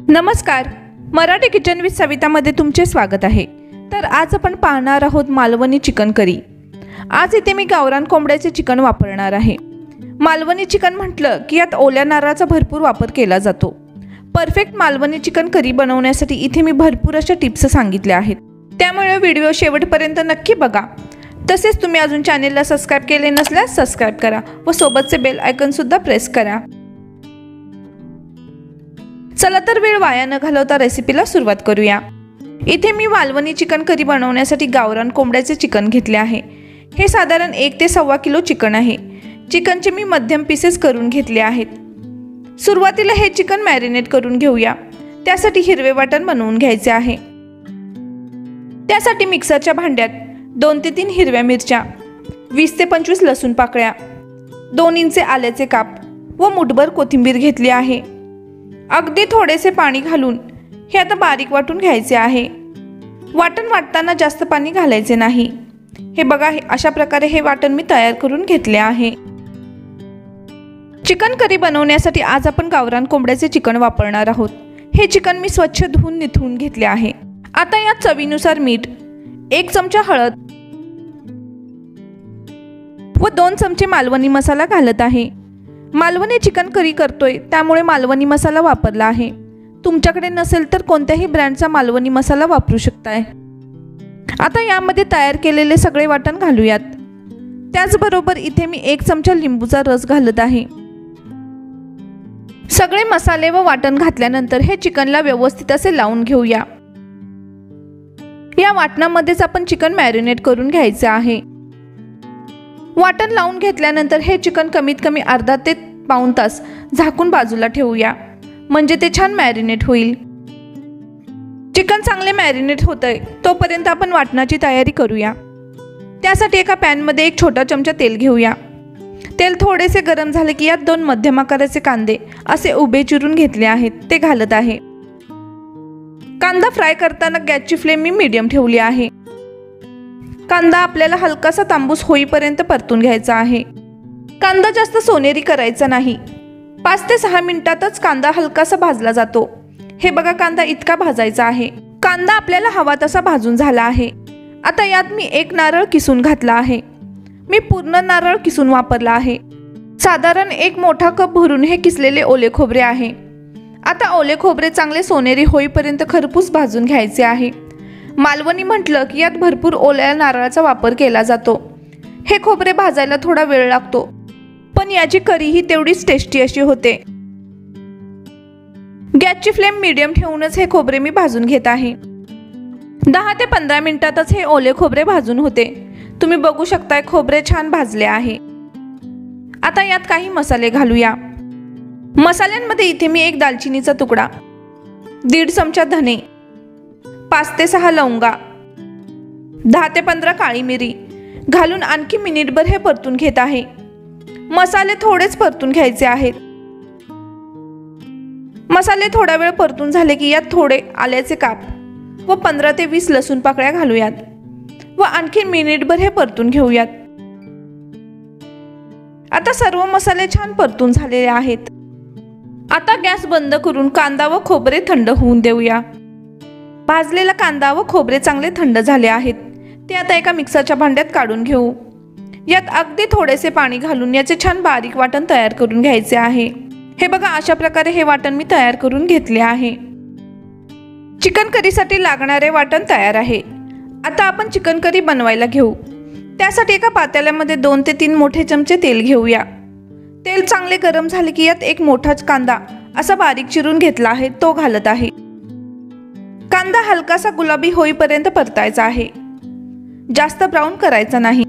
नमस्कार, Marathi kitchen with सवितामध्ये तुमचे स्वागत आहे। तर आज आपण पाहणार आहोत मालवणी चिकन करी। आज इथे मी गावरान कोंबड्याचे चिकन वापरणार आहे। मालवणी चिकन म्हटलं की यात ओल्या नारळाचा भरपूर वापर केला जातो। परफेक्ट मालवणी चिकन करी बनवण्यासाठी इथे मी भरपूर अशा टिप्स सांगितल्या आहेत, त्यामुळे व्हिडिओ शेवटपर्यंत नक्की बघा। तसेच तुम्ही अजून चॅनलला सबस्क्राइब केले नसल्यास सबस्क्राइब करा व सोबतचे बेल आयकॉन सुद्धा प्रेस करा। चला तर वेळ वाया न घालवता रेसिपीला सुरुवात करूया। इथे मी मालवणी चिकन करी बनवण्यासाठी गावरान कोंबड्याचे चिकन घेतले आहे। हे साधारण 1 ते 1.25 किलो चिकन आहे। चिकनचे मी मध्यम पीसेस करून घेतले आहेत। सुरुवातीला हे चिकन मॅरिनेट करून घेऊया। त्यासाठी हिरवे वाटण बनवून घ्यायचे आहे। त्यासाठी मिक्सरच्या भांड्यात 2 ते 3 हिरव्या मिरच्या, 20 ते 25 लसूण पाकळ्या, 2 इंच आल्याचे काप व मुठभर कोथिंबीर घेतली आहे। अगदी थोडेसे पाणी घालून हे आता बारीक वाटून घ्यायचे आहे। वाटण वाटताना जास्त पाणी घालायचे नाही। हे बघा, अशा प्रकारे हे वाटण मी तयार करून घेतले आहे। चिकन करी बनवण्यासाठी आज आपण गावरान कोंबड्याचे चिकन वापरणार आहोत। हे चिकन मी स्वच्छ धुवून निथळून घेतले आहे। आता यात चवीनुसार मीठ, 1 चमचा हळद व 2 चमचे मालवणी मसाला घालत आहे। मालवणी चिकन करी करतोय त्यामुळे मालवणी मसाला वापरला आहे। तुमच्याकडे नसेल तर कोणत्याही ब्रँडचा मालवणी मसाला वापरू शकताय। आता यामध्ये तयार केलेले सगळे वाटण घालूयात। त्याचबरोबर इथे मी 1 चमचा लिंबूचा रस घालत आहे। सगळे मसाले व वाटण घातल्यानंतर हे चिकनला व्यवस्थित असे लावून घेऊया। या वाटणामध्येच आपण चिकन मॅरिनेट करून घ्यायचे आहे। वाटण लावून घेतल्यानंतर हे चिकन कमीत कमी अर्धा ते पाऊण तास झाकून बाजूला ठेवूया, म्हणजे ते छान मॅरिनेट होईल। चिकन चांगले मॅरिनेट होतंय तोपर्यंत आपण वाटणाची तयारी करूया। त्यासाठी एका पॅन मध्ये 1 छोटा चमचा तेल घेऊया। तेल थोडेसे गरम झाले की यात 2 मध्यम आकाराचे कांदे असे उभे चिरून घेतले आहेत, ते घालत आहे। कांदा फ्राय करताना गॅसची फ्लेम मी मीडियम ठेवली आहे। कांदा आपल्याला हलकासा तांबूस होईपर्यंत परतून घ्यायचा आहे। कांदा जास्त सोनेरी करायचा नाही। 5 ते 6 मिनिटातच कांदा हलकासा भाजला जातो। हे बघा, कांदा इतका भाजायचा आहे। कांदा आपल्याला हवा तसा भाजून झाला आहे। आता यात मी 1 नारळ किसून घातला आहे। मी पूर्ण नारळ किसून वापरला आहे। साधारण 1 मोठा कप भरून हे किसलेले ओले खोबरे आहे। आता ओले खोबरे चांगले सोनेरी होईपर्यंत खरपूस भाजून घ्यायचे आहे। मालवणी म्हटलं की यात भरपूर ओल्या नारळाचा वापर केला जातो। हे खोबरे भाजायला थोडा वेळ लागतो, पण याची करी ही तेवढीच टेस्टी अशी होते। गॅसची फ्लेम मीडियम ठेवूनच हे खोबरे मी भाजून घेत आहे। 10 ते 15 मिनिटातच हे ओले खोबरे भाजून होते। तुम्ही बघू शकताय खोबरे छान भाजले आहे। आता यात काही मसाले घालूया। मसाल्यांमध्ये इथे मी 1 दालचिनीचा तुकडा, 1.5 चमचा धने, 5 ते 6 लवंगा, 10 ते 15 काळी मिरी घालून आणखी मिनिटभर हे परतून घेत आहे। मसाले थोडेच परतून घ्यायचे आहेत। मसाले थोडा वेळ परतून झाले की यात थोडे आल्याचे काप व 15 ते 20 लसूण पाकळ्या घालूयात व आणखी मिनिटभर हे परतून घेऊयात। आता सर्व मसाले छान परतून झालेले आहेत। आता गॅस बंद करून कांदा व खोबरे थंड होऊन देऊया। भाजलेला कांदा व खोबरे चांगले थंड झाले आहेत। ते आता एका मिक्सरच्या भांड्यात काढून घेऊ। यात अगदी थोडेसे पाणी घालून याचे छान बारीक वाटण तयार करून घ्यायचे आहे। हे बघा, अशा प्रकारे हे वाटण मी तयार करून घेतले आहे। चिकन करीसाठी लागणारे वाटण तयार आहे। आता आपण चिकन करी बनवायला घेऊ। त्यासाठी एका पातेल्यामध्ये 2 ते 3 मोठे चमचे तेल घेऊया। तेल चांगले गरम झाले की यात 1 मोठाच कांदा असा बारीक चिरून घेतला आहे, तो घालत आहे। कांदा हलकासा गुलाबी होईपर्यंत परतायचा आहे, जास्त ब्राऊन करायचा नाही।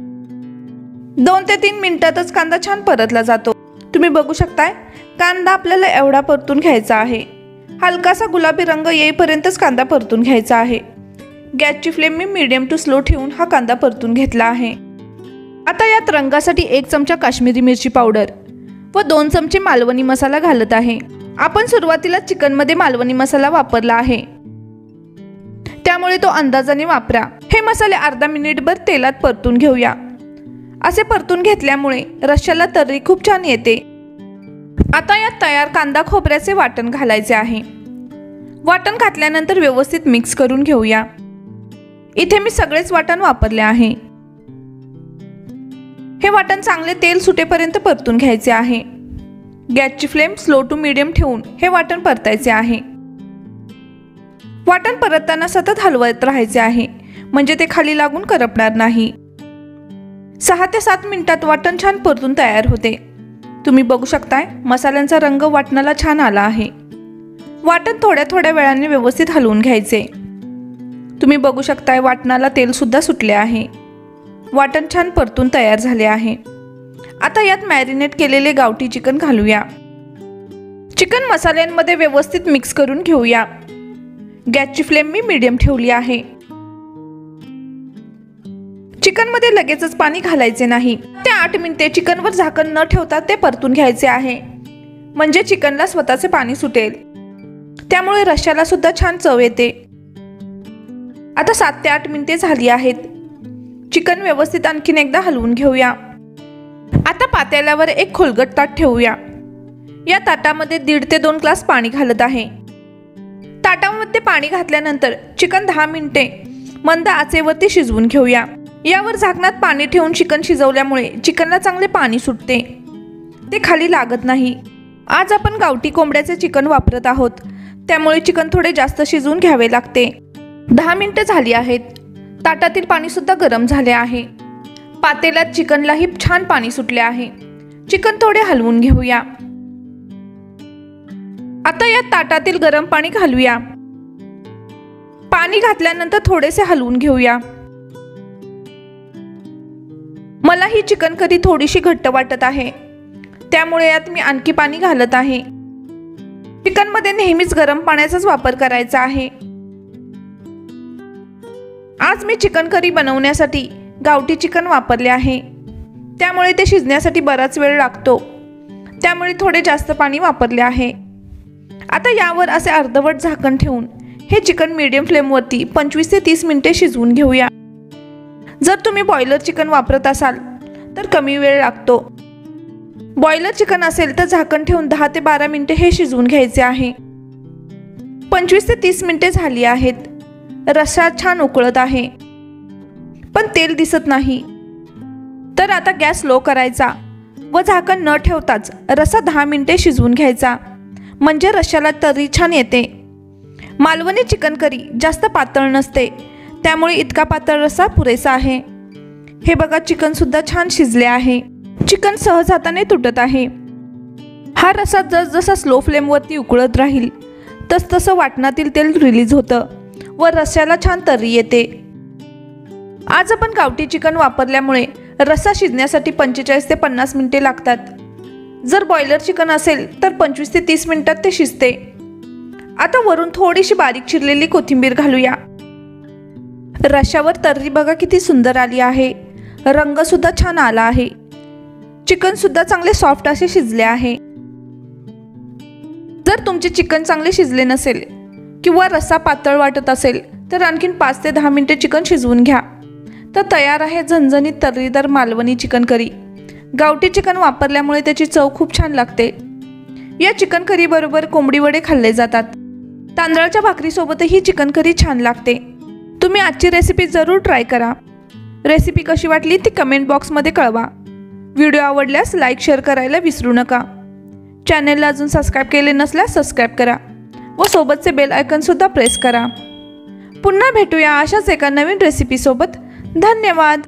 2 ते 3 मिनिटातच कांदा छान परतला जातो। तुम्ही बघू शकताय, कांदा आपल्याला एवढा परतून घ्यायचा आहे। हलकासा गुलाबी रंग येईपर्यंतच कांदा परतून घ्यायचा आहे। गॅसची फ्लेम मी मीडियम टू स्लो ठेवून हा कांदा परतून घेतला आहे। आता यात रंगासाठी 1 चमचा काश्मीरी मिरची पावडर व 2 चमचे मालवणी मसाला घालत आहे। आपण सुरुवातीला चिकनमध्ये मालवणी मसाला वापरला आहे, त्यामुळे तो अंदाजाने वापरा। हे मसाले अर्धा मिनिटभर तेलात परतून घेऊया। असे परतून घेतल्यामुळे रश्श्याला तर्री खूप छान येते। आता यात तयार कांदा खोबऱ्याचे वाटण घालायचे आहे। वाटण घातल्यानंतर व्यवस्थित मिक्स करून घेऊया। इथे मी सगळेच वाटण वापरले आहे। हे वाटण चांगले तेल सुटेपर्यंत परतून घ्यायचे आहे। गॅसची फ्लेम स्लो टू मीडियम ठेवून हे वाटण परतायचे आहे। वाटण परतताना सतत हलवत राहायचे आहे, म्हणजे ते खाली लागून करपणार नाही। 6 ते 7 मिनिटात वाटण छान परतून तयार होते। तुम्ही बघू शकताय मसाल्यांचा रंग वाटणाला छान आला आहे। वाटण थोड्या थोड्या वेळाने व्यवस्थित हलवून घ्यायचे। तुम्ही बघू शकताय वाटणाला तेल सुद्धा सुटले आहे। वाटण छान परतून तयार झाले आहे। आता यात मॅरिनेट केलेले गावठी चिकन घालूया। चिकन मसाल्यांमध्ये व्यवस्थित मिक्स करून घेऊया। गॅसची फ्लेम मी मीडियम ठेवली आहे। चिकन मध्ये लगेचच पाणी घालायचे नाही। ते 8 मिनिटे चिकनवर झाकण न ठेवता ते परतून घ्यायचे आहे, म्हणजे चिकनला स्वतःचे पाणी सुटेल। त्यामुळे रश्श्याला सुद्धा छान चव येते। आता 7 ते 8 मिनिटे झाली आहेत। चिकन व्यवस्थित आणखीन एकदा हलवून घेऊया। आता पातेल्यावर एक खोलगट ताट ठेवूया। या ताटामध्ये 1.5 ते 2 ग्लास पाणी घालत आहे। ताटामध्ये पाणी घातल्यानंतर चिकन 10 मिनिटे मंद आचेवरती शिजवून घेऊया। यावर झाकणात पाणी ठेवून चिकन शिजवल्यामुळे चिकनला चांगले पाणी सुटते, ते खाली लागत नाही। आज आपण गावठी कोंबड्याचे चिकन वापरत आहोत, त्यामुळे चिकन थोडे जास्त शिजवून घ्यावे लागते। 10 मिनिटे झाली आहेत। ताटातील पाणी सुद्धा गरम झाले आहे। पातेल्यात चिकनलाही छान पाणी सुटले आहे। चिकन थोडे हलवून घेऊया। आता या ताटातील गरम पाणी घालूया। पाणी घातल्यानंतर थोडेसे हलवून घेऊया। मला ही चिकन करी थोडीशी घट्ट वाटत आहे, त्यामुळे यात मी आणखी पाणी घालत आहे। चिकन मध्ये नेहमीच गरम पाण्याचाच वापर करायचा आहे। आज मी चिकन करी बनवण्यासाठी गावठी चिकन वापरले आहे, त्यामुळे ते शिजण्यासाठी बराच वेळ लागतो, त्यामुळे थोडे जास्त पाणी वापरले आहे। आता यावर असे अर्धवट झाकण ठेवून हे चिकन मीडियम फ्लेमवरती 25 ते 30 मिनिटे शिजवून घेऊया। जर तुम्ही बॉयलर चिकन वापरत असाल तर कमी वेळ लागतो। बॉयलर चिकन असेल तर झाकण ठेवून 10 ते 12 मिनिटे हे शिजवून घ्यायचे आहे। 25 ते 30 मिनिटे झाली आहेत। रस्सा छान उकळत आहे, पण तेल दिसत नाही। तर आता गॅस लो करायचा व झाकण न ठेवताच रस्सा 10 मिनिटे शिजवून घ्यायचा, म्हणजे रश्श्याला तर्री छान येते। मालवणी चिकन करी जास्त पातळ नसते, त्यामुळे इतका पातळ रस्सा पुरेसा आहे। हे बघा चिकन सुद्धा छान शिजले आहे। चिकन सहज हाताने तुटत आहे। हा रस्सा जसजसा स्लो फ्लेमवरती उकळत राहील तसतसं वाटणातील तेल रिलीज होतं व रस्स्याला छान तर्री येते। आज आपण गावठी चिकन वापरल्यामुळे रस्सा शिजण्यासाठी 45 ते 50 मिनिटे लागतात। जर बॉयलर चिकन असेल तर 25 ते 30 मिनिटात ते शिजते। आता वरून थोडीशी बारीक चिरलेली कोथिंबीर घालूया। रश्श्यावर तर्री बघा किती सुंदर आली आहे। रंग सुद्धा छान आला आहे। चिकन सुद्धा चांगले सॉफ्ट असे शिजले आहे। जर तुमचे चिकन चांगले शिजले नसेल किंवा रस्सा पातळ वाटत असेल तर आणखीन 5 ते 10 मिनिटे चिकन शिजवून घ्या। तर तयार आहे झणझणीत तर्रीदार मालवणी चिकन करी। गावठी चिकन वापरल्यामुळे त्याची चव खूप छान लागते। या चिकन करी बरोबर कोंबडी वडे खाल्ले जातात। तांदळाच्या भाकरीसोबतही चिकन करी छान लागते। तुम्ही आजची रेसिपी जरूर ट्राय करा। रेसिपी कशी वाटली ती कमेंट बॉक्समध्ये कळवा। व्हिडिओ आवडल्यास लाईक शेअर करायला विसरू नका। चॅनेलला अजून सबस्क्राईब केले नसल्यास सबस्क्राईब करा व सोबतचे बेल आयकॉन सुद्धा प्रेस करा। पुन्हा भेटूया अशाच एका नवीन रेसिपीसोबत। धन्यवाद।